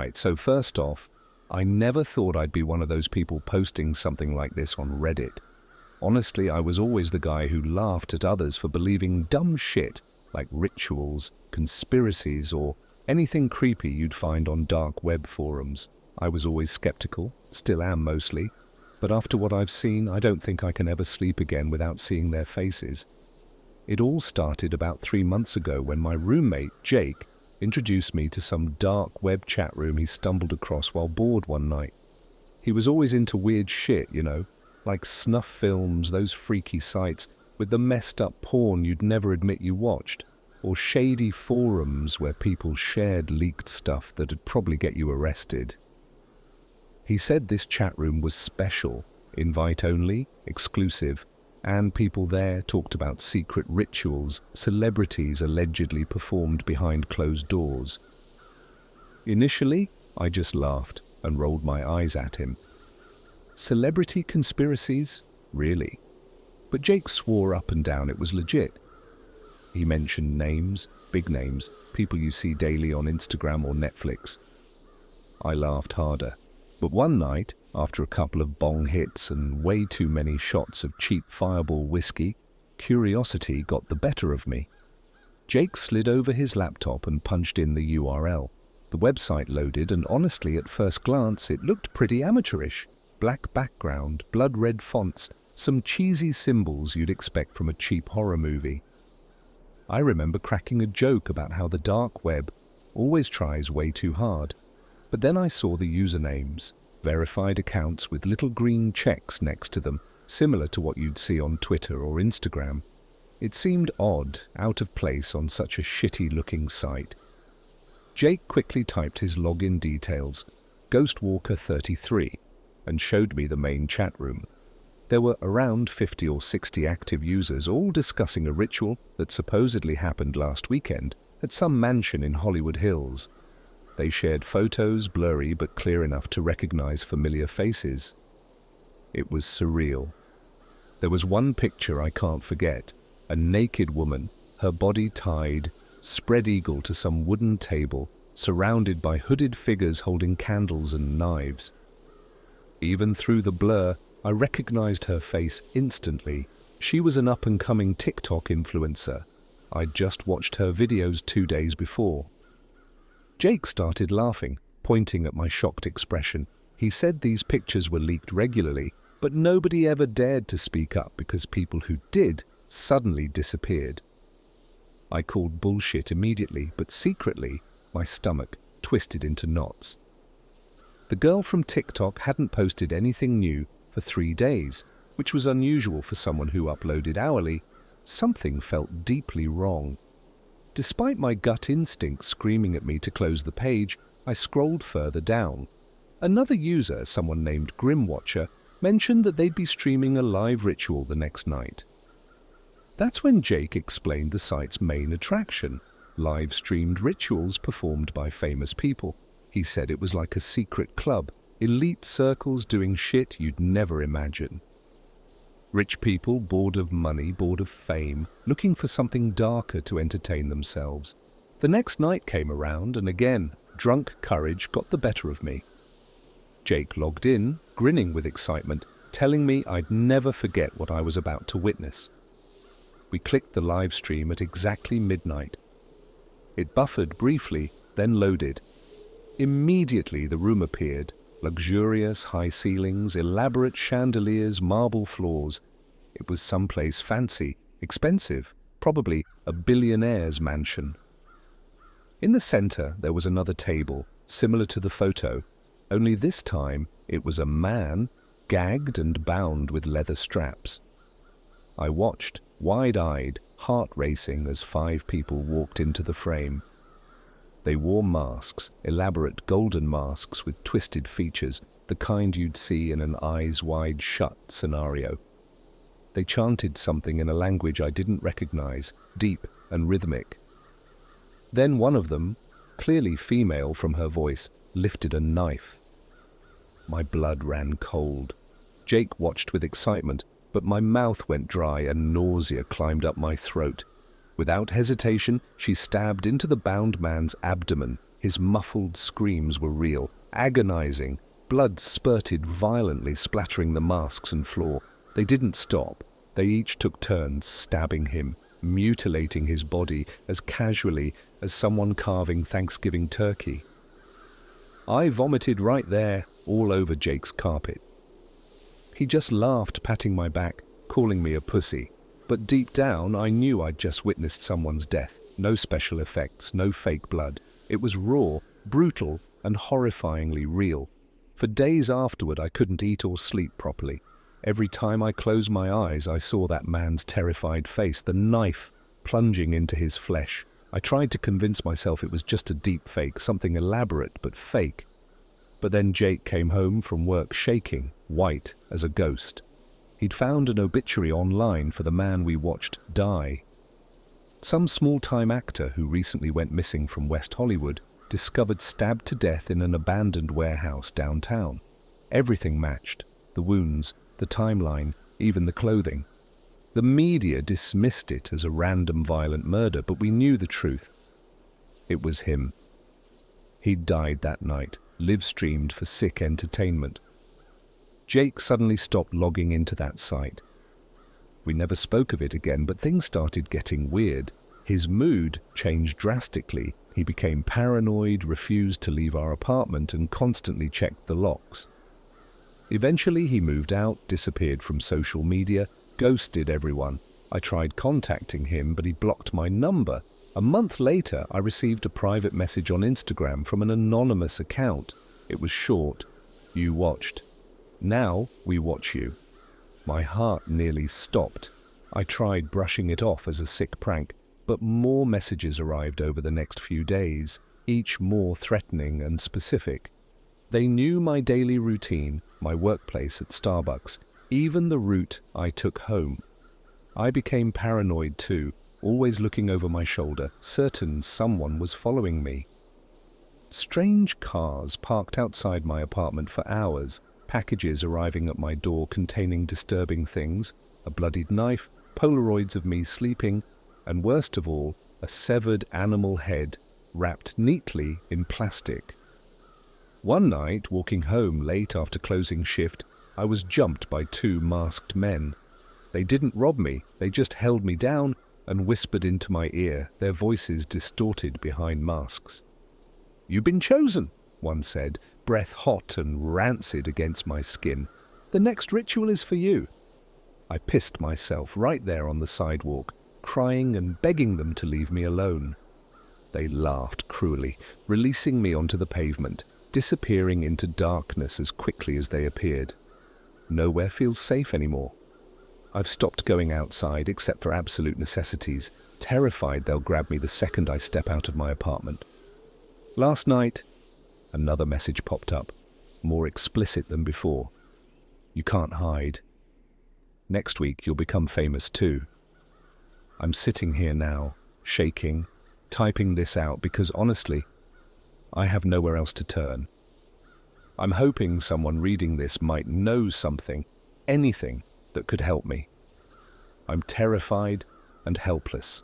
Right, so first off, I never thought I'd be one of those people posting something like this on Reddit. Honestly, I was always the guy who laughed at others for believing dumb shit like rituals, conspiracies, or anything creepy you'd find on dark web forums. I was always skeptical, still am mostly, but after what I've seen, I don't think I can ever sleep again without seeing their faces. It all started about 3 months ago when my roommate, Jake, introduced me to some dark web chat room he stumbled across while bored one night. He was always into weird shit, like snuff films, those freaky sites with the messed up porn you'd never admit you watched, or shady forums where people shared leaked stuff that'd probably get you arrested. He said this chat room was special, invite only, exclusive, and people there talked about secret rituals celebrities allegedly performed behind closed doors. Initially, I just laughed and rolled my eyes at him. Celebrity conspiracies? Really? But Jake swore up and down it was legit. He mentioned names, big names, people you see daily on Instagram or Netflix. I laughed harder. But one night, after a couple of bong hits and way too many shots of cheap Fireball whiskey, curiosity got the better of me. Jake slid over his laptop and punched in the URL. The website loaded, and honestly, at first glance, it looked pretty amateurish. Black background, blood-red fonts, some cheesy symbols you'd expect from a cheap horror movie. I remember cracking a joke about how the dark web always tries way too hard. But then I saw the usernames, verified accounts with little green checks next to them, similar to what you'd see on Twitter or Instagram. It seemed odd, out of place on such a shitty-looking site. Jake quickly typed his login details, Ghostwalker33, and showed me the main chat room. There were around 50 or 60 active users, all discussing a ritual that supposedly happened last weekend at some mansion in Hollywood Hills. They shared photos, blurry but clear enough to recognize familiar faces. It was surreal. There was one picture I can't forget, a naked woman, her body tied, spread eagle to some wooden table, surrounded by hooded figures holding candles and knives. Even through the blur, I recognized her face instantly. She was an up-and-coming TikTok influencer. I'd just watched her videos 2 days before. Jake started laughing, pointing at my shocked expression. He said these pictures were leaked regularly, but nobody ever dared to speak up because people who did suddenly disappeared. I called bullshit immediately, but secretly, my stomach twisted into knots. The girl from TikTok hadn't posted anything new for 3 days, which was unusual for someone who uploaded hourly. Something felt deeply wrong. Despite my gut instinct screaming at me to close the page, I scrolled further down. Another user, someone named Grimwatcher, mentioned that they'd be streaming a live ritual the next night. That's when Jake explained the site's main attraction, live-streamed rituals performed by famous people. He said it was like a secret club, elite circles doing shit you'd never imagine. Rich people bored of money, bored of fame, looking for something darker to entertain themselves. The next night came around, and again, drunk courage got the better of me. Jake logged in, grinning with excitement, telling me I'd never forget what I was about to witness. We clicked the live stream at exactly midnight. It buffered briefly, then loaded. Immediately the room appeared. Luxurious high ceilings, elaborate chandeliers, marble floors. It was someplace fancy, expensive, probably a billionaire's mansion. In the center there was another table, similar to the photo, only this time it was a man, gagged and bound with leather straps. I watched, wide-eyed, heart racing, as 5 people walked into the frame. They wore masks, elaborate golden masks with twisted features, the kind you'd see in an eyes wide shut scenario. They chanted something in a language I didn't recognize, deep and rhythmic. Then one of them, clearly female from her voice, lifted a knife. My blood ran cold. Jake watched with excitement, but my mouth went dry and nausea climbed up my throat. Without hesitation, she stabbed into the bound man's abdomen. His muffled screams were real, agonizing. Blood spurted violently, splattering the masks and floor. They didn't stop. They each took turns stabbing him, mutilating his body as casually as someone carving Thanksgiving turkey. I vomited right there, all over Jake's carpet. He just laughed, patting my back, calling me a pussy. But deep down, I knew I'd just witnessed someone's death. No special effects, no fake blood. It was raw, brutal, and horrifyingly real. For days afterward, I couldn't eat or sleep properly. Every time I closed my eyes, I saw that man's terrified face, the knife plunging into his flesh. I tried to convince myself it was just a deep fake, something elaborate but fake. But then Jake came home from work shaking, white as a ghost. He'd found an obituary online for the man we watched die. Some small-time actor who recently went missing from West Hollywood discovered stabbed to death in an abandoned warehouse downtown. Everything matched. The wounds, the timeline, even the clothing. The media dismissed it as a random violent murder, but we knew the truth. It was him. He'd died that night, live-streamed for sick entertainment. Jake suddenly stopped logging into that site. We never spoke of it again, but things started getting weird. His mood changed drastically. He became paranoid, refused to leave our apartment, and constantly checked the locks. Eventually, he moved out, disappeared from social media, ghosted everyone. I tried contacting him, but he blocked my number. A month later, I received a private message on Instagram from an anonymous account. It was short, "You watched. Now we watch you." My heart nearly stopped. I tried brushing it off as a sick prank, but more messages arrived over the next few days, each more threatening and specific. They knew my daily routine, my workplace at Starbucks, even the route I took home. I became paranoid too, always looking over my shoulder, certain someone was following me. Strange cars parked outside my apartment for hours, packages arriving at my door containing disturbing things, a bloodied knife, Polaroids of me sleeping, and worst of all, a severed animal head wrapped neatly in plastic. One night, walking home late after closing shift, I was jumped by two masked men. They didn't rob me, they just held me down and whispered into my ear, their voices distorted behind masks. "You've been chosen," one said, breath hot and rancid against my skin. "The next ritual is for you." I pissed myself right there on the sidewalk, crying and begging them to leave me alone. They laughed cruelly, releasing me onto the pavement, disappearing into darkness as quickly as they appeared. Nowhere feels safe anymore. I've stopped going outside except for absolute necessities, terrified they'll grab me the second I step out of my apartment. Last night, another message popped up, more explicit than before. "You can't hide. Next week you'll become famous too." I'm sitting here now, shaking, typing this out because honestly, I have nowhere else to turn. I'm hoping someone reading this might know something, anything that could help me. I'm terrified and helpless.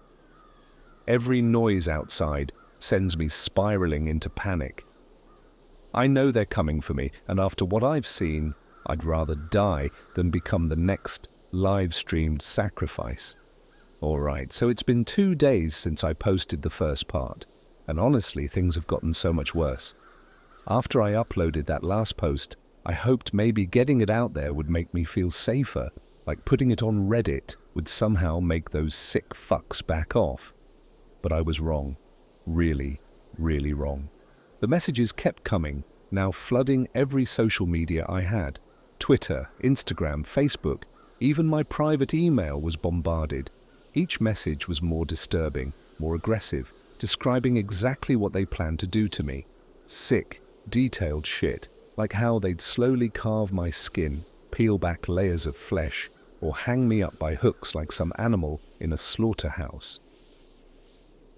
Every noise outside sends me spiraling into panic. I know they're coming for me, and after what I've seen, I'd rather die than become the next live-streamed sacrifice. Alright, so it's been 2 days since I posted the first part, and honestly things have gotten so much worse. After I uploaded that last post, I hoped maybe getting it out there would make me feel safer, like putting it on Reddit would somehow make those sick fucks back off. But I was wrong. Really, really wrong. The messages kept coming, now flooding every social media I had. Twitter, Instagram, Facebook, even my private email was bombarded. Each message was more disturbing, more aggressive, describing exactly what they planned to do to me. Sick, detailed shit, like how they'd slowly carve my skin, peel back layers of flesh, or hang me up by hooks like some animal in a slaughterhouse.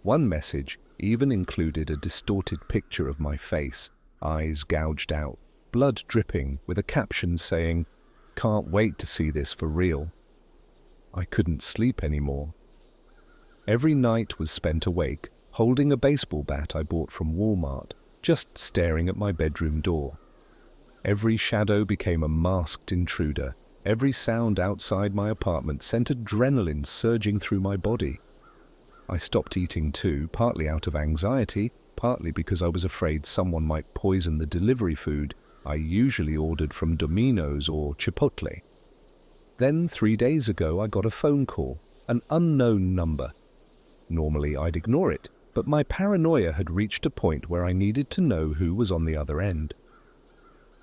One message even included a distorted picture of my face, eyes gouged out, blood dripping, with a caption saying, "Can't wait to see this for real." I couldn't sleep anymore. Every night was spent awake, holding a baseball bat I bought from Walmart, just staring at my bedroom door. Every shadow became a masked intruder. Every sound outside my apartment sent adrenaline surging through my body. I stopped eating too, partly out of anxiety, partly because I was afraid someone might poison the delivery food I usually ordered from Domino's or Chipotle. Then 3 days ago I got a phone call, an unknown number. Normally I'd ignore it, but my paranoia had reached a point where I needed to know who was on the other end.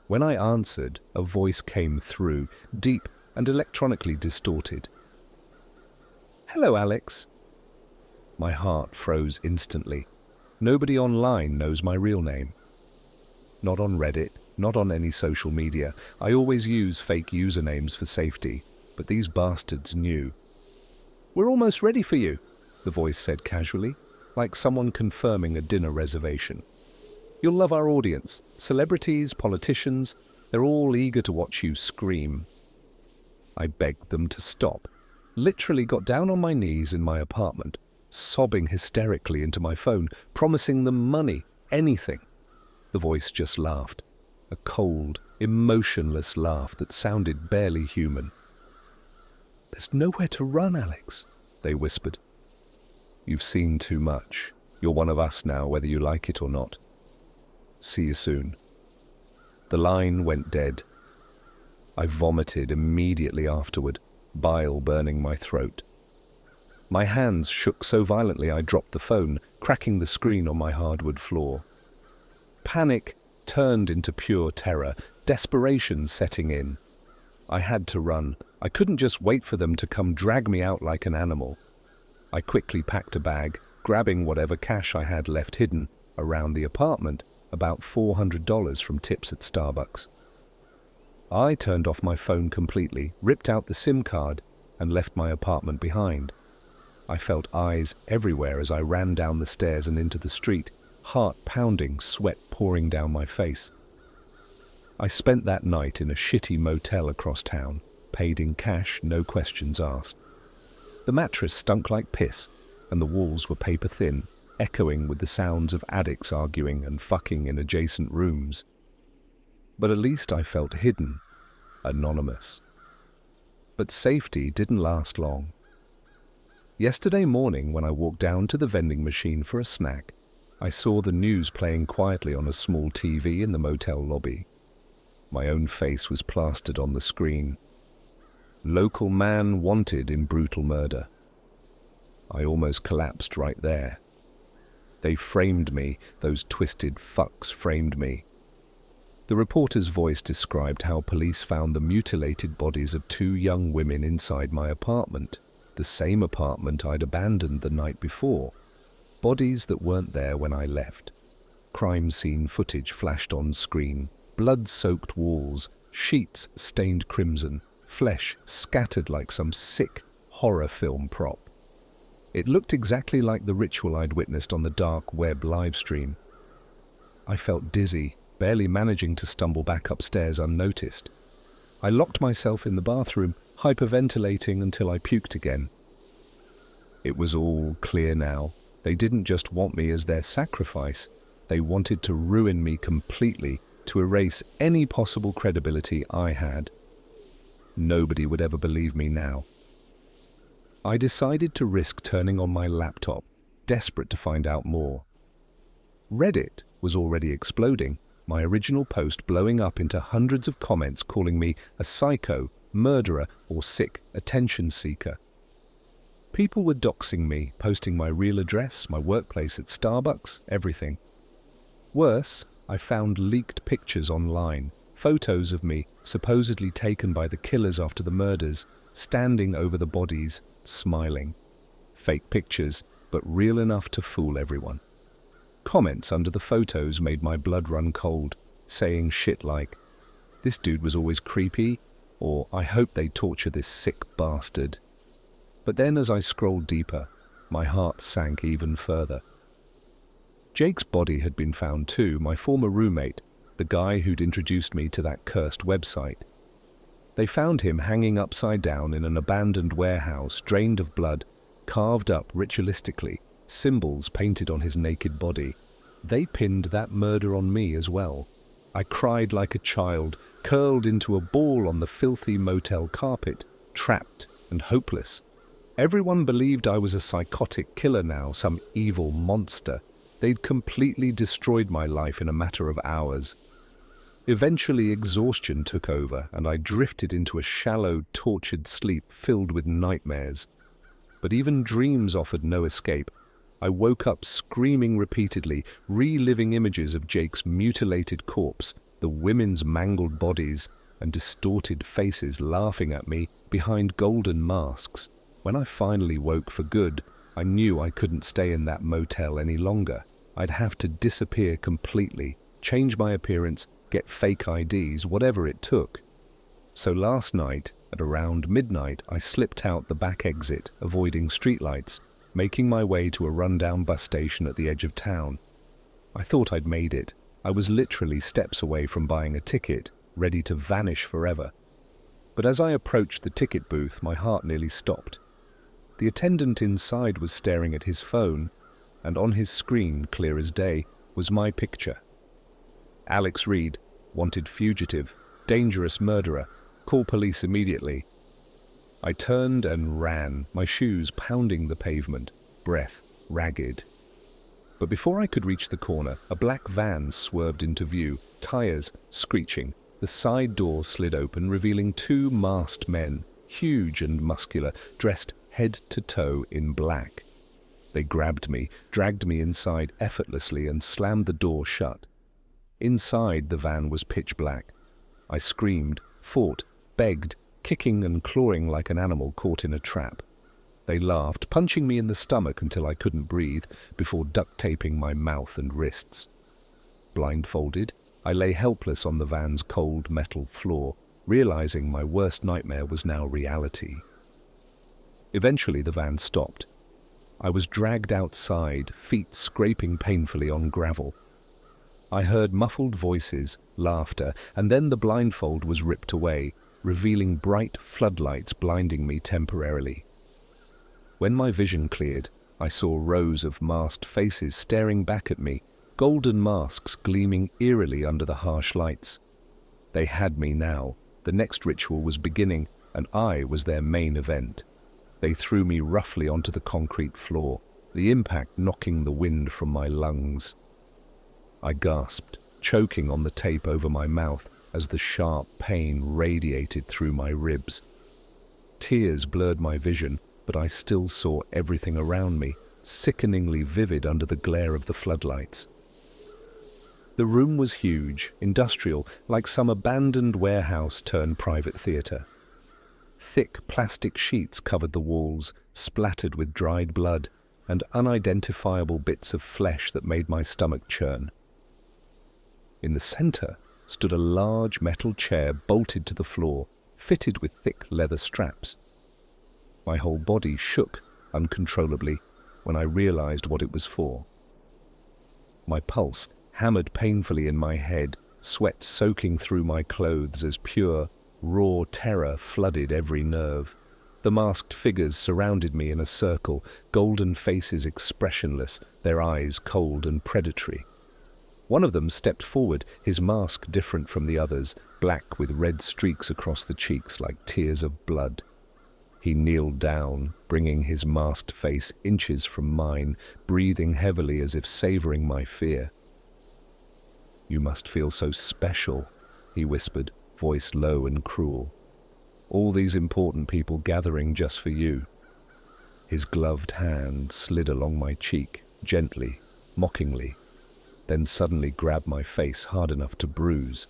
When I answered, a voice came through, deep and electronically distorted. "Hello, Alex." My heart froze instantly. Nobody online knows my real name. Not on Reddit, not on any social media. I always use fake usernames for safety, but these bastards knew. "We're almost ready for you," the voice said casually, like someone confirming a dinner reservation. "You'll love our audience. Celebrities, politicians, they're all eager to watch you scream." I begged them to stop, literally got down on my knees in my apartment, sobbing hysterically into my phone, promising them money, anything. The voice just laughed, a cold, emotionless laugh that sounded barely human. "There's nowhere to run, Alex," they whispered. "You've seen too much. You're one of us now, whether you like it or not. See you soon." The line went dead. I vomited immediately afterward, bile burning my throat. My hands shook so violently I dropped the phone, cracking the screen on my hardwood floor. Panic turned into pure terror, desperation setting in. I had to run. I couldn't just wait for them to come drag me out like an animal. I quickly packed a bag, grabbing whatever cash I had left hidden around the apartment, about $400 from tips at Starbucks. I turned off my phone completely, ripped out the SIM card, and left my apartment behind. I felt eyes everywhere as I ran down the stairs and into the street, heart pounding, sweat pouring down my face. I spent that night in a shitty motel across town, paid in cash, no questions asked. The mattress stunk like piss, and the walls were paper thin, echoing with the sounds of addicts arguing and fucking in adjacent rooms. But at least I felt hidden, anonymous. But safety didn't last long. Yesterday morning, when I walked down to the vending machine for a snack, I saw the news playing quietly on a small TV in the motel lobby. My own face was plastered on the screen. "Local man wanted in brutal murder." I almost collapsed right there. They framed me, those twisted fucks framed me. The reporter's voice described how police found the mutilated bodies of 2 young women inside my apartment, the same apartment I'd abandoned the night before. Bodies that weren't there when I left. Crime scene footage flashed on screen, blood-soaked walls, sheets stained crimson, flesh scattered like some sick horror film prop. It looked exactly like the ritual I'd witnessed on the dark web livestream. I felt dizzy, barely managing to stumble back upstairs unnoticed. I locked myself in the bathroom, hyperventilating until I puked again. It was all clear now. They didn't just want me as their sacrifice. They wanted to ruin me completely, to erase any possible credibility I had. Nobody would ever believe me now. I decided to risk turning on my laptop, desperate to find out more. Reddit was already exploding, my original post blowing up into hundreds of comments calling me a psycho, murderer, or sick attention seeker. People were doxing me, posting my real address, my workplace at Starbucks, everything. Worse, I found leaked pictures online, photos of me supposedly taken by the killers after the murders, standing over the bodies, smiling. Fake pictures, but real enough to fool everyone. Comments under the photos made my blood run cold, saying shit like, "This dude was always creepy," or "I hope they torture this sick bastard." But then as I scrolled deeper, my heart sank even further. Jake's body had been found too, my former roommate, the guy who'd introduced me to that cursed website. They found him hanging upside down in an abandoned warehouse, drained of blood, carved up ritualistically, symbols painted on his naked body. They pinned that murder on me as well. I cried like a child, curled into a ball on the filthy motel carpet, trapped and hopeless. Everyone believed I was a psychotic killer now, some evil monster. They'd completely destroyed my life in a matter of hours. Eventually, exhaustion took over, and I drifted into a shallow, tortured sleep filled with nightmares. But even dreams offered no escape. I woke up screaming repeatedly, reliving images of Jake's mutilated corpse, the women's mangled bodies, and distorted faces laughing at me behind golden masks. When I finally woke for good, I knew I couldn't stay in that motel any longer. I'd have to disappear completely, change my appearance, get fake IDs, whatever it took. So last night, at around midnight, I slipped out the back exit, avoiding streetlights, making my way to a rundown bus station at the edge of town. I thought I'd made it. I was literally steps away from buying a ticket, ready to vanish forever. But as I approached the ticket booth, my heart nearly stopped. The attendant inside was staring at his phone, and on his screen, clear as day, was my picture. Alex Reed, wanted fugitive, dangerous murderer, call police immediately. I turned and ran, my shoes pounding the pavement, breath ragged. But before I could reach the corner, a black van swerved into view, tires screeching. The side door slid open, revealing two masked men, huge and muscular, dressed head to toe in black. They grabbed me, dragged me inside effortlessly, and slammed the door shut. Inside, the van was pitch black. I screamed, fought, begged, kicking and clawing like an animal caught in a trap. They laughed, punching me in the stomach until I couldn't breathe, before duct taping my mouth and wrists. Blindfolded, I lay helpless on the van's cold metal floor, realizing my worst nightmare was now reality. Eventually, the van stopped. I was dragged outside, feet scraping painfully on gravel. I heard muffled voices, laughter, and then the blindfold was ripped away, revealing bright floodlights blinding me temporarily. When my vision cleared, I saw rows of masked faces staring back at me, golden masks gleaming eerily under the harsh lights. They had me now. The next ritual was beginning, and I was their main event. They threw me roughly onto the concrete floor, the impact knocking the wind from my lungs. I gasped, choking on the tape over my mouth as the sharp pain radiated through my ribs. Tears blurred my vision, but I still saw everything around me, sickeningly vivid under the glare of the floodlights. The room was huge, industrial, like some abandoned warehouse turned private theater. Thick plastic sheets covered the walls, splattered with dried blood, and unidentifiable bits of flesh that made my stomach churn. In the center stood a large metal chair bolted to the floor, fitted with thick leather straps. My whole body shook uncontrollably when I realized what it was for. My pulse hammered painfully in my head, sweat soaking through my clothes as pure, raw terror flooded every nerve. The masked figures surrounded me in a circle, golden faces expressionless, their eyes cold and predatory. One of them stepped forward, his mask different from the others, black with red streaks across the cheeks like tears of blood. He kneeled down, bringing his masked face inches from mine, breathing heavily as if savoring my fear. "You must feel so special," he whispered, voice low and cruel. "All these important people gathering just for you." His gloved hand slid along my cheek, gently, mockingly, then suddenly grabbed my face hard enough to bruise.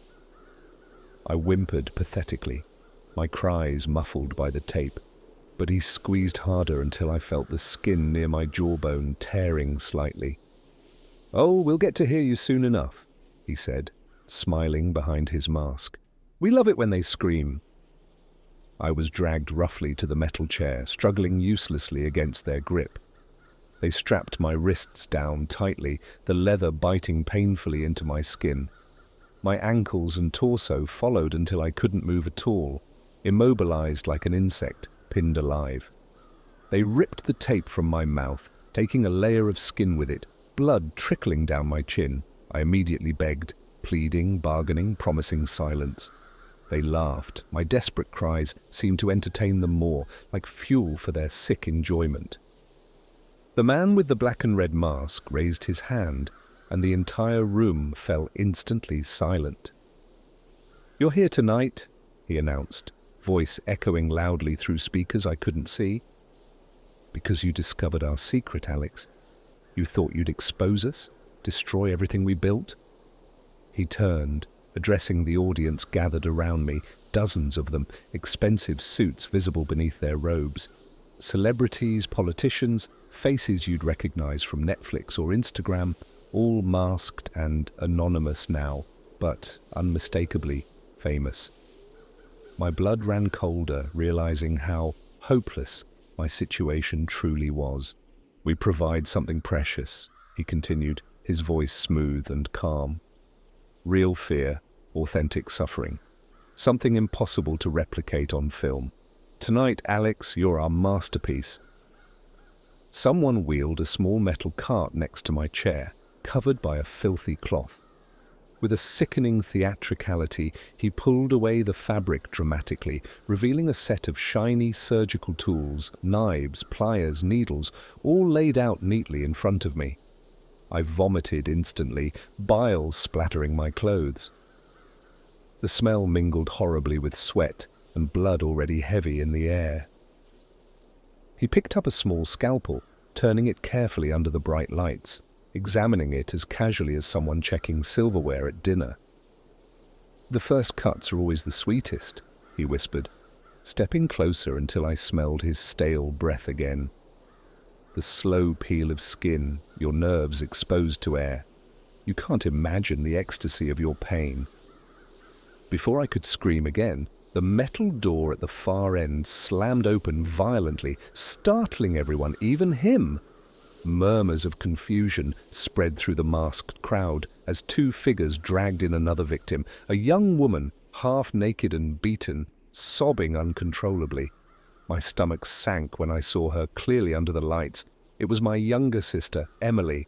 I whimpered pathetically, my cries muffled by the tape, but he squeezed harder until I felt the skin near my jawbone tearing slightly. "Oh, we'll get to hear you soon enough," he said, smiling behind his mask. "We love it when they scream." I was dragged roughly to the metal chair, struggling uselessly against their grip. They strapped my wrists down tightly, the leather biting painfully into my skin. My ankles and torso followed until I couldn't move at all, immobilized like an insect, pinned alive. They ripped the tape from my mouth, taking a layer of skin with it, blood trickling down my chin. I immediately begged, pleading, bargaining, promising silence. They laughed. My desperate cries seemed to entertain them more, like fuel for their sick enjoyment. The man with the black and red mask raised his hand, and the entire room fell instantly silent. "You're here tonight," he announced, voice echoing loudly through speakers I couldn't see. "Because you discovered our secret, Alex. You thought you'd expose us, destroy everything we built?" He turned, addressing the audience gathered around me, dozens of them, expensive suits visible beneath their robes. Celebrities, politicians, faces you'd recognize from Netflix or Instagram, all masked and anonymous now, but unmistakably famous. My blood ran colder, realizing how hopeless my situation truly was. "We provide something precious," he continued, his voice smooth and calm. "Real fear, authentic suffering. Something impossible to replicate on film. Tonight, Alex, you're our masterpiece." Someone wheeled a small metal cart next to my chair, covered by a filthy cloth. With a sickening theatricality, he pulled away the fabric dramatically, revealing a set of shiny surgical tools, knives, pliers, needles, all laid out neatly in front of me. I vomited instantly, bile splattering my clothes. The smell mingled horribly with sweat and blood already heavy in the air. He picked up a small scalpel, turning it carefully under the bright lights, examining it as casually as someone checking silverware at dinner. "The first cuts are always the sweetest," he whispered, stepping closer until I smelled his stale breath again. "The slow peel of skin, your nerves exposed to air. You can't imagine the ecstasy of your pain." Before I could scream again, the metal door at the far end slammed open violently, startling everyone, even him. Murmurs of confusion spread through the masked crowd as two figures dragged in another victim, a young woman, half naked and beaten, sobbing uncontrollably. My stomach sank when I saw her clearly under the lights. It was my younger sister, Emily.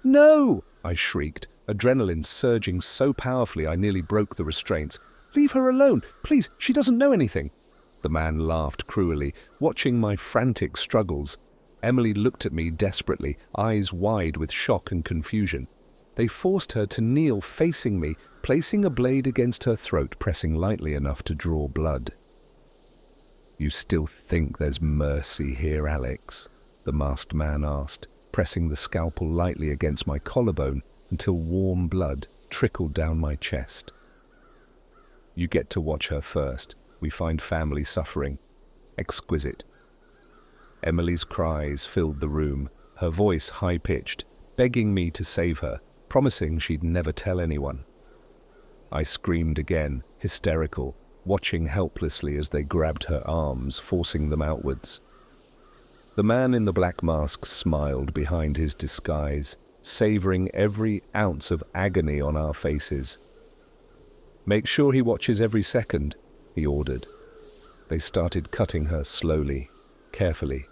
"No!" I shrieked, adrenaline surging so powerfully I nearly broke the restraints. "Leave her alone! Please, she doesn't know anything!" The man laughed cruelly, watching my frantic struggles. Emily looked at me desperately, eyes wide with shock and confusion. They forced her to kneel facing me, placing a blade against her throat, pressing lightly enough to draw blood. "You still think there's mercy here, Alex?" the masked man asked, pressing the scalpel lightly against my collarbone until warm blood trickled down my chest. "You get to watch her first. We find family suffering. Exquisite." Emily's cries filled the room, her voice high-pitched, begging me to save her, promising she'd never tell anyone. I screamed again, hysterical, watching helplessly as they grabbed her arms, forcing them outwards. The man in the black mask smiled behind his disguise, savoring every ounce of agony on our faces. "Make sure he watches every second," he ordered. They started cutting her slowly, carefully.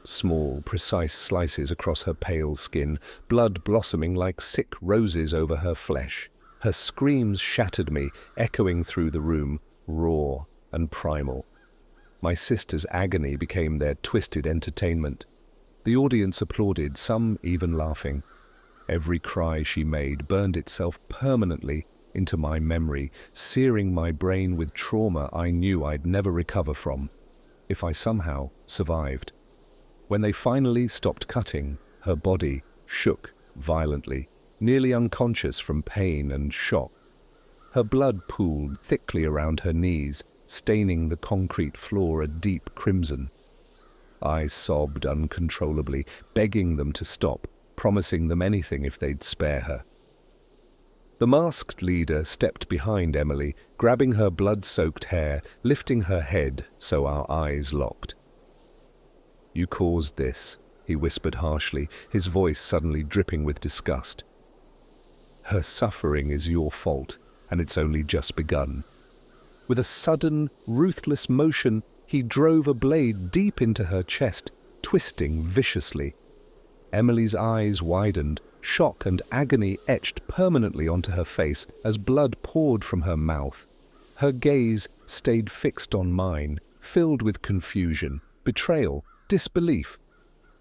Small, precise slices across her pale skin, blood blossoming like sick roses over her flesh. Her screams shattered me, echoing through the room, raw and primal. My sister's agony became their twisted entertainment. The audience applauded, some even laughing. Every cry she made burned itself permanently into my memory, searing my brain with trauma I knew I'd never recover from, if I somehow survived. When they finally stopped cutting, her body shook violently, nearly unconscious from pain and shock. Her blood pooled thickly around her knees, staining the concrete floor a deep crimson. I sobbed uncontrollably, begging them to stop, promising them anything if they'd spare her. The masked leader stepped behind Emily, grabbing her blood-soaked hair, lifting her head so our eyes locked. "You caused this," he whispered harshly, his voice suddenly dripping with disgust. "Her suffering is your fault, and it's only just begun." With a sudden, ruthless motion, he drove a blade deep into her chest, twisting viciously. Emily's eyes widened, shock and agony etched permanently onto her face as blood poured from her mouth. Her gaze stayed fixed on mine, filled with confusion, betrayal, disbelief.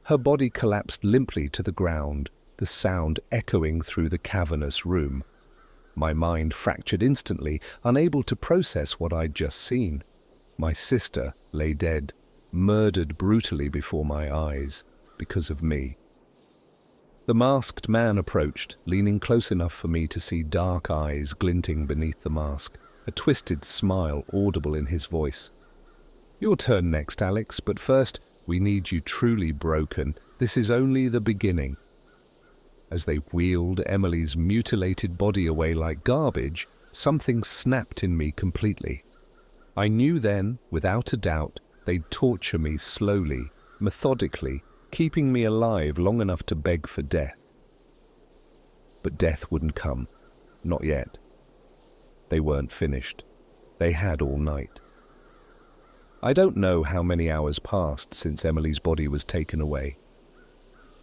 Her body collapsed limply to the ground, the sound echoing through the cavernous room. My mind fractured instantly, unable to process what I'd just seen. My sister lay dead, murdered brutally before my eyes, because of me. The masked man approached, leaning close enough for me to see dark eyes glinting beneath the mask, a twisted smile audible in his voice. "Your turn next, Alex, but first, we need you truly broken. This is only the beginning." As they wheeled Emily's mutilated body away like garbage, something snapped in me completely. I knew then, without a doubt, they'd torture me slowly, methodically, keeping me alive long enough to beg for death. But death wouldn't come. Not yet. They weren't finished. They had all night. I don't know how many hours passed since Emily's body was taken away.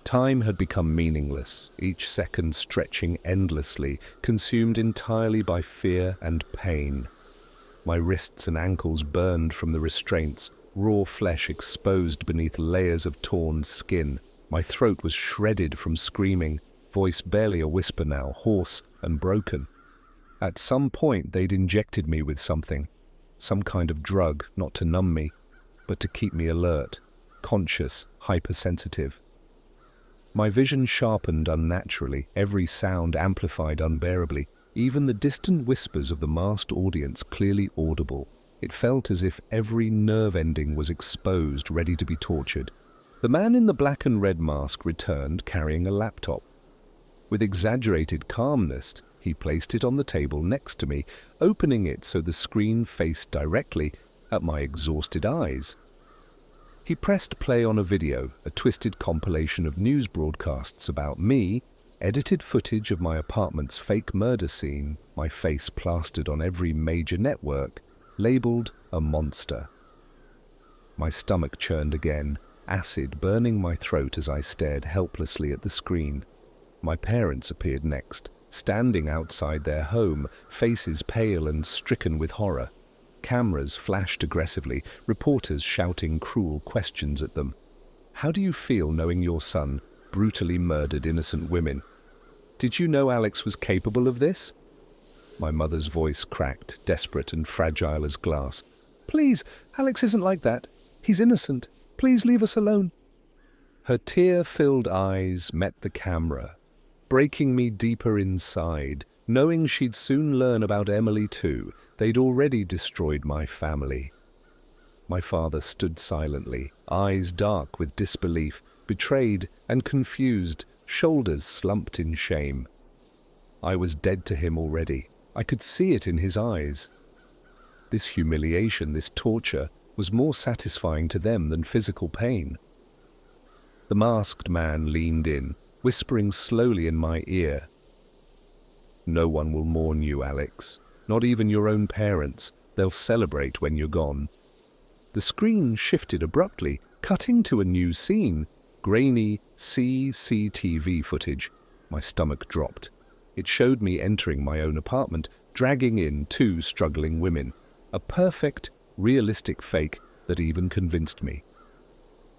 Time had become meaningless, each second stretching endlessly, consumed entirely by fear and pain. My wrists and ankles burned from the restraints, raw flesh exposed beneath layers of torn skin. My throat was shredded from screaming, voice barely a whisper now, hoarse and broken. At some point they'd injected me with something, some kind of drug, not to numb me, but to keep me alert, conscious, hypersensitive. My vision sharpened unnaturally, every sound amplified unbearably, even the distant whispers of the masked audience clearly audible. It felt as if every nerve ending was exposed, ready to be tortured. The man in the black and red mask returned, carrying a laptop. With exaggerated calmness, he placed it on the table next to me, opening it so the screen faced directly at my exhausted eyes. He pressed play on a video, a twisted compilation of news broadcasts about me, edited footage of my apartment's fake murder scene, my face plastered on every major network, labeled a monster. My stomach churned again, acid burning my throat as I stared helplessly at the screen. My parents appeared next, standing outside their home, faces pale and stricken with horror. Cameras flashed aggressively, reporters shouting cruel questions at them. "How do you feel knowing your son brutally murdered innocent women? Did you know Alex was capable of this?" My mother's voice cracked, desperate and fragile as glass. "Please, Alex isn't like that. He's innocent. Please leave us alone." Her tear-filled eyes met the camera, breaking me deeper inside, knowing she'd soon learn about Emily too. They'd already destroyed my family. My father stood silently, eyes dark with disbelief, betrayed and confused, shoulders slumped in shame. I was dead to him already. I could see it in his eyes. This humiliation, this torture, was more satisfying to them than physical pain. The masked man leaned in, whispering slowly in my ear. "No one will mourn you, Alex. Not even your own parents. They'll celebrate when you're gone." The screen shifted abruptly, cutting to a new scene. Grainy CCTV footage. My stomach dropped. It showed me entering my own apartment, dragging in two struggling women. A perfect, realistic fake that even convinced me.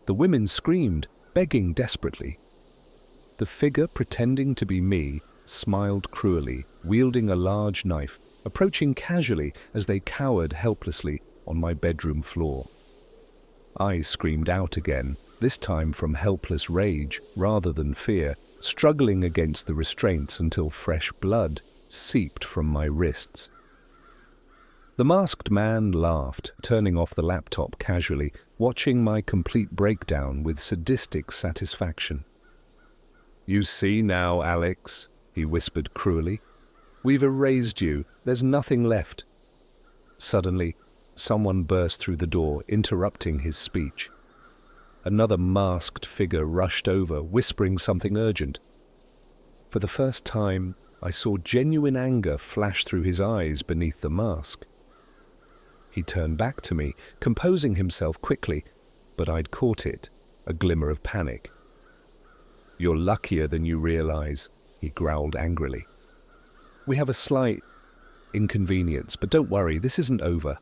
The women screamed, begging desperately. The figure pretending to be me smiled cruelly, wielding a large knife, approaching casually as they cowered helplessly on my bedroom floor. I screamed out again, this time from helpless rage rather than fear, struggling against the restraints until fresh blood seeped from my wrists. The masked man laughed, turning off the laptop casually, watching my complete breakdown with sadistic satisfaction. "You see now, Alex," he whispered cruelly. "We've erased you. There's nothing left." Suddenly, someone burst through the door, interrupting his speech. Another masked figure rushed over, whispering something urgent. For the first time, I saw genuine anger flash through his eyes beneath the mask. He turned back to me, composing himself quickly, but I'd caught it, a glimmer of panic. You're luckier than you realize, he growled angrily. We have a slight inconvenience, but don't worry, this isn't over.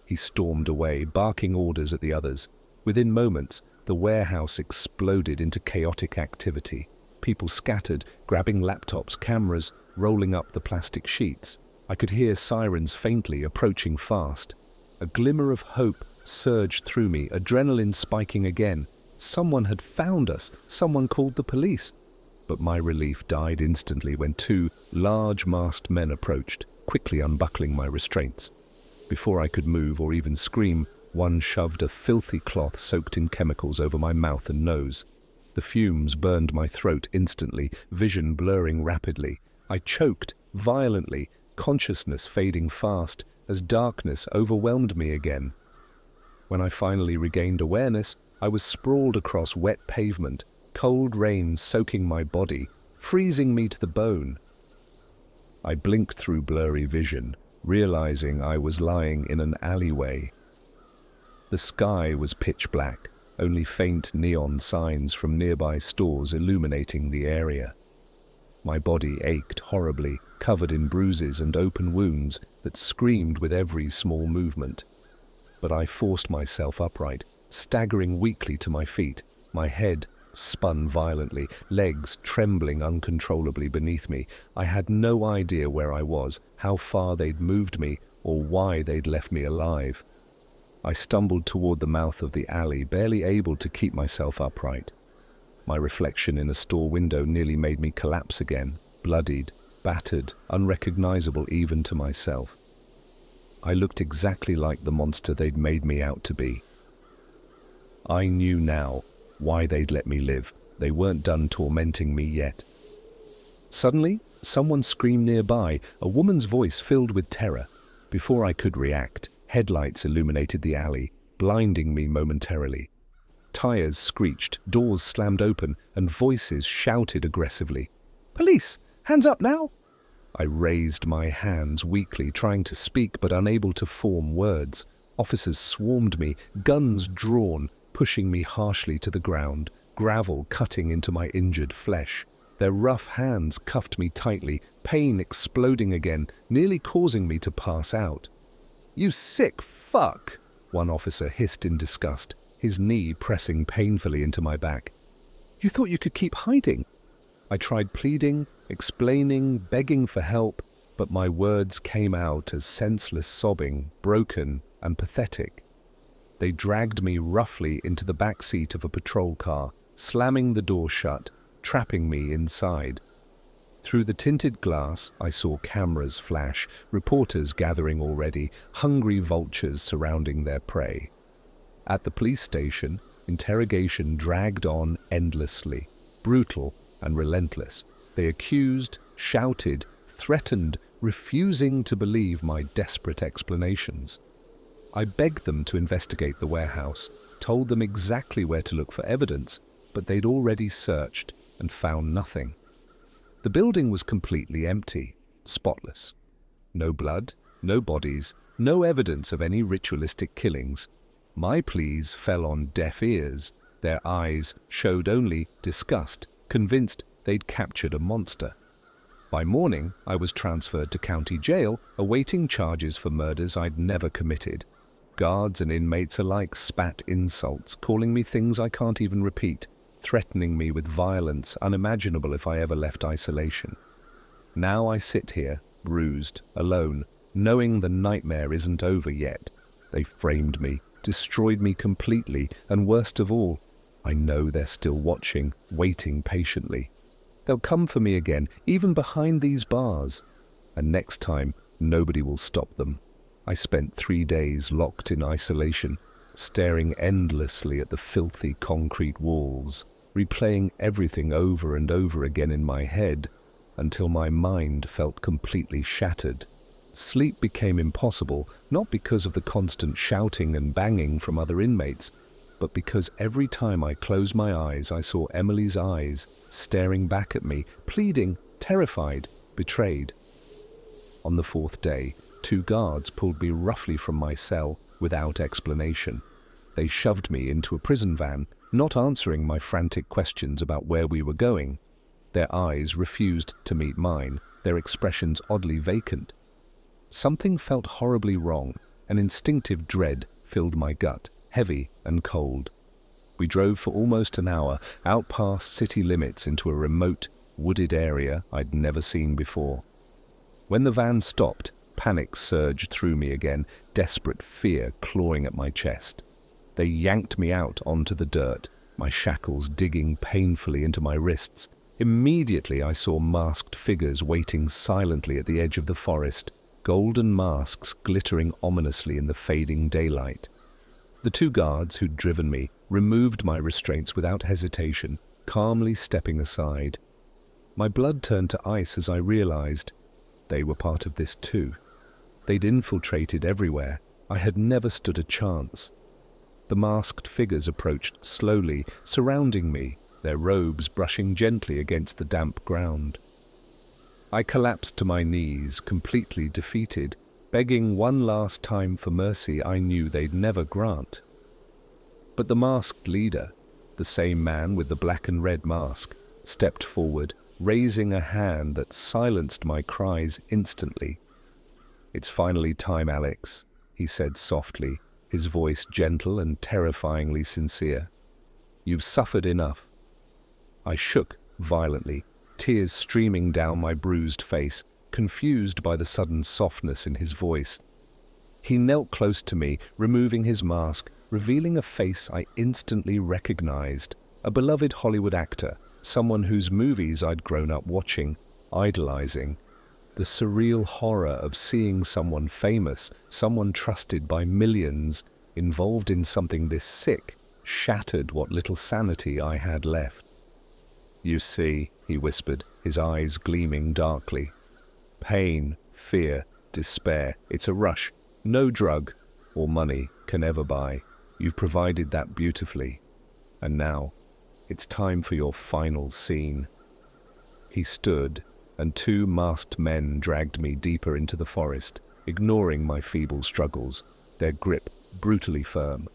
He stormed away, barking orders at the others. Within moments, the warehouse exploded into chaotic activity. People scattered, grabbing laptops, cameras, rolling up the plastic sheets. I could hear sirens faintly, approaching fast. A glimmer of hope surged through me, adrenaline spiking again. Someone had found us. Someone called the police. But my relief died instantly when two large masked men approached, quickly unbuckling my restraints. Before I could move or even scream, one shoved a filthy cloth soaked in chemicals over my mouth and nose. The fumes burned my throat instantly, vision blurring rapidly. I choked violently, consciousness fading fast as darkness overwhelmed me again. When I finally regained awareness, I was sprawled across wet pavement, cold rain soaking my body, freezing me to the bone. I blinked through blurry vision, realizing I was lying in an alleyway. The sky was pitch black, only faint neon signs from nearby stores illuminating the area. My body ached horribly, covered in bruises and open wounds that screamed with every small movement. But I forced myself upright, staggering weakly to my feet. My head spun violently, legs trembling uncontrollably beneath me. I had no idea where I was, how far they'd moved me, or why they'd left me alive. I stumbled toward the mouth of the alley, barely able to keep myself upright. My reflection in a store window nearly made me collapse again, bloodied, battered, unrecognizable even to myself. I looked exactly like the monster they'd made me out to be. I knew now why they'd let me live. They weren't done tormenting me yet. Suddenly, someone screamed nearby, a woman's voice filled with terror. Before I could react, headlights illuminated the alley, blinding me momentarily. Tires screeched, doors slammed open, and voices shouted aggressively. "Police! Hands up now!" I raised my hands weakly, trying to speak but unable to form words. Officers swarmed me, guns drawn, pushing me harshly to the ground, gravel cutting into my injured flesh. Their rough hands cuffed me tightly, pain exploding again, nearly causing me to pass out. "You sick fuck!" one officer hissed in disgust, his knee pressing painfully into my back. "You thought you could keep hiding?" I tried pleading, explaining, begging for help, but my words came out as senseless sobbing, broken and pathetic. They dragged me roughly into the back seat of a patrol car, slamming the door shut, trapping me inside. Through the tinted glass, I saw cameras flash, reporters gathering already, hungry vultures surrounding their prey. At the police station, interrogation dragged on endlessly, brutal and relentless. They accused, shouted, threatened, refusing to believe my desperate explanations. I begged them to investigate the warehouse, told them exactly where to look for evidence, but they'd already searched and found nothing. The building was completely empty, spotless. No blood, no bodies, no evidence of any ritualistic killings. My pleas fell on deaf ears. Their eyes showed only disgust, convinced they'd captured a monster. By morning, I was transferred to county jail, awaiting charges for murders I'd never committed. Guards and inmates alike spat insults, calling me things I can't even repeat, threatening me with violence unimaginable if I ever left isolation. Now I sit here, bruised, alone, knowing the nightmare isn't over yet. They framed me, destroyed me completely, and worst of all, I know they're still watching, waiting patiently. They'll come for me again, even behind these bars. And next time, nobody will stop them. I spent 3 days locked in isolation, staring endlessly at the filthy concrete walls, replaying everything over and over again in my head, until my mind felt completely shattered. Sleep became impossible, not because of the constant shouting and banging from other inmates, but because every time I closed my eyes, I saw Emily's eyes staring back at me, pleading, terrified, betrayed. On the 4th day, 2 guards pulled me roughly from my cell without explanation. They shoved me into a prison van, not answering my frantic questions about where we were going. Their eyes refused to meet mine, their expressions oddly vacant. Something felt horribly wrong. An instinctive dread filled my gut, heavy and cold. We drove for almost an hour, out past city limits into a remote, wooded area I'd never seen before. When the van stopped, panic surged through me again, desperate fear clawing at my chest. They yanked me out onto the dirt, my shackles digging painfully into my wrists. Immediately I saw masked figures waiting silently at the edge of the forest, golden masks glittering ominously in the fading daylight. The two guards who'd driven me removed my restraints without hesitation, calmly stepping aside. My blood turned to ice as I realized they were part of this too. They'd infiltrated everywhere. I had never stood a chance. The masked figures approached slowly, surrounding me, their robes brushing gently against the damp ground. I collapsed to my knees, completely defeated, begging one last time for mercy I knew they'd never grant. But the masked leader, the same man with the black and red mask, stepped forward, raising a hand that silenced my cries instantly. "It's finally time, Alex," he said softly, his voice gentle and terrifyingly sincere. "You've suffered enough." I shook violently, tears streaming down my bruised face, confused by the sudden softness in his voice. He knelt close to me, removing his mask, revealing a face I instantly recognized, a beloved Hollywood actor, someone whose movies I'd grown up watching, idolizing. The surreal horror of seeing someone famous, someone trusted by millions, involved in something this sick, shattered what little sanity I had left. "You see," he whispered, his eyes gleaming darkly. "Pain, fear, despair, it's a rush no drug or money can ever buy. You've provided that beautifully. And now, it's time for your final scene." He stood, and two masked men dragged me deeper into the forest, ignoring my feeble struggles, their grip brutally firm.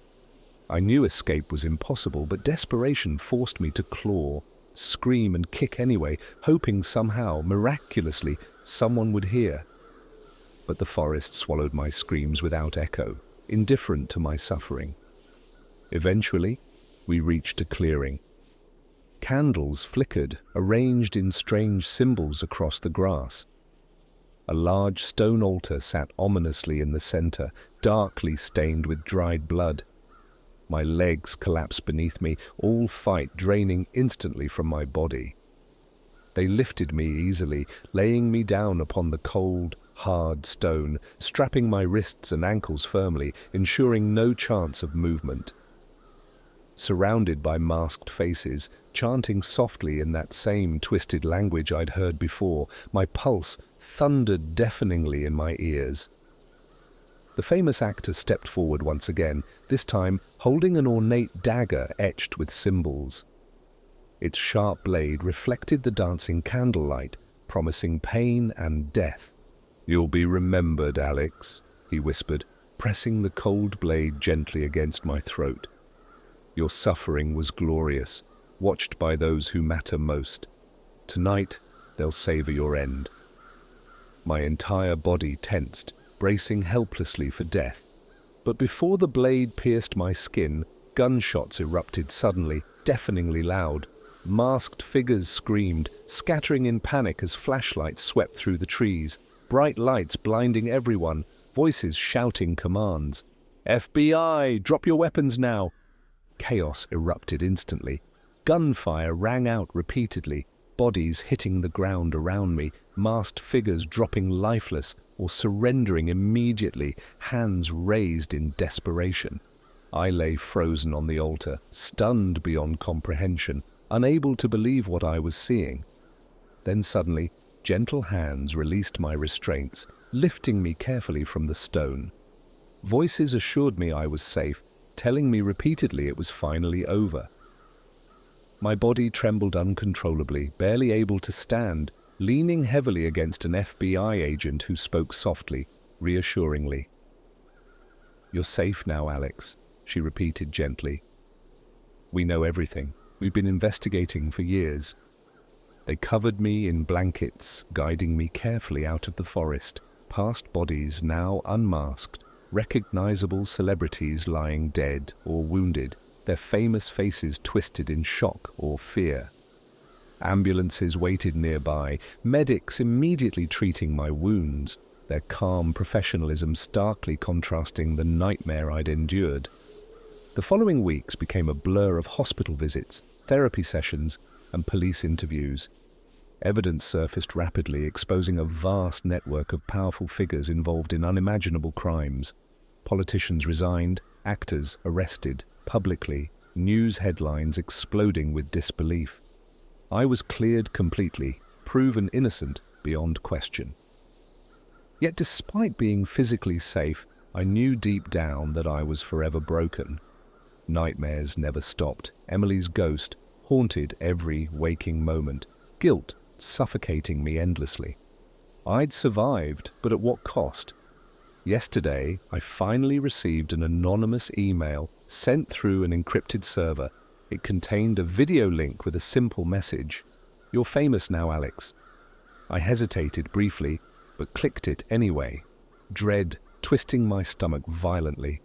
I knew escape was impossible, but desperation forced me to claw, scream and kick anyway, hoping somehow, miraculously, someone would hear. But the forest swallowed my screams without echo, indifferent to my suffering. Eventually, we reached a clearing. Candles flickered, arranged in strange symbols across the grass. A large stone altar sat ominously in the center, darkly stained with dried blood. My legs collapsed beneath me, all fight draining instantly from my body. They lifted me easily, laying me down upon the cold, hard stone, strapping my wrists and ankles firmly, ensuring no chance of movement. Surrounded by masked faces, chanting softly in that same twisted language I'd heard before, my pulse thundered deafeningly in my ears. The famous actor stepped forward once again, this time holding an ornate dagger etched with symbols. Its sharp blade reflected the dancing candlelight, promising pain and death. "You'll be remembered, Alex," he whispered, pressing the cold blade gently against my throat. "Your suffering was glorious, watched by those who matter most. Tonight, they'll savor your end." My entire body tensed, bracing helplessly for death. But before the blade pierced my skin, gunshots erupted suddenly, deafeningly loud. Masked figures screamed, scattering in panic as flashlights swept through the trees, bright lights blinding everyone, voices shouting commands. "FBI, drop your weapons now!" Chaos erupted instantly. Gunfire rang out repeatedly, bodies hitting the ground around me, masked figures dropping lifeless or surrendering immediately, hands raised in desperation. I lay frozen on the altar, stunned beyond comprehension, unable to believe what I was seeing. Then suddenly, gentle hands released my restraints, lifting me carefully from the stone. Voices assured me I was safe, telling me repeatedly it was finally over. My body trembled uncontrollably, barely able to stand, leaning heavily against an FBI agent who spoke softly, reassuringly. "You're safe now, Alex," she repeated gently. We know everything. We've been investigating for years. They covered me in blankets, guiding me carefully out of the forest, past bodies now unmasked, recognizable celebrities lying dead or wounded, their famous faces twisted in shock or fear. Ambulances waited nearby, medics immediately treating my wounds, their calm professionalism starkly contrasting the nightmare I'd endured. The following weeks became a blur of hospital visits, therapy sessions, and police interviews. Evidence surfaced rapidly, exposing a vast network of powerful figures involved in unimaginable crimes. Politicians resigned, actors arrested, publicly, news headlines exploding with disbelief. I was cleared completely, proven innocent beyond question. Yet despite being physically safe, I knew deep down that I was forever broken. Nightmares never stopped. Emily's ghost haunted every waking moment, guilt suffocating me endlessly. I'd survived, but at what cost? Yesterday, I finally received an anonymous email sent through an encrypted server. It contained a video link with a simple message. "You're famous now, Alex." I hesitated briefly, but clicked it anyway, dread twisting my stomach violently.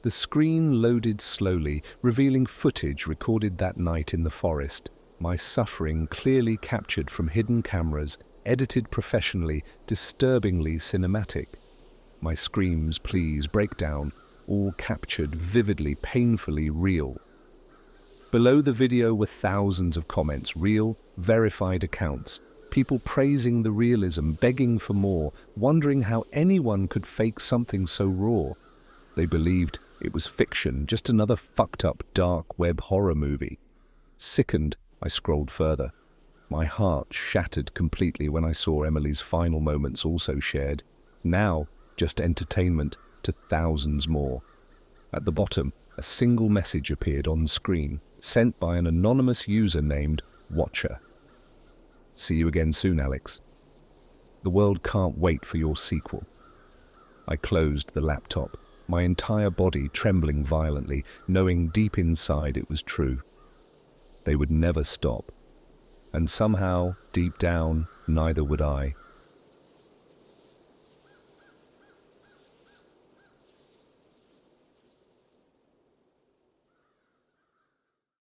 The screen loaded slowly, revealing footage recorded that night in the forest, my suffering clearly captured from hidden cameras, edited professionally, disturbingly cinematic. My screams, pleas, breakdown, all captured vividly, painfully real. Below the video were thousands of comments, real, verified accounts, people praising the realism, begging for more, wondering how anyone could fake something so raw. They believed it was fiction, just another fucked-up dark web horror movie. Sickened, I scrolled further. My heart shattered completely when I saw Emily's final moments also shared. Now, just entertainment to thousands more. At the bottom, a single message appeared on screen, sent by an anonymous user named Watcher. "See you again soon, Alex. The world can't wait for your sequel." I closed the laptop, my entire body trembling violently, knowing deep inside it was true. They would never stop. And somehow, deep down, neither would I.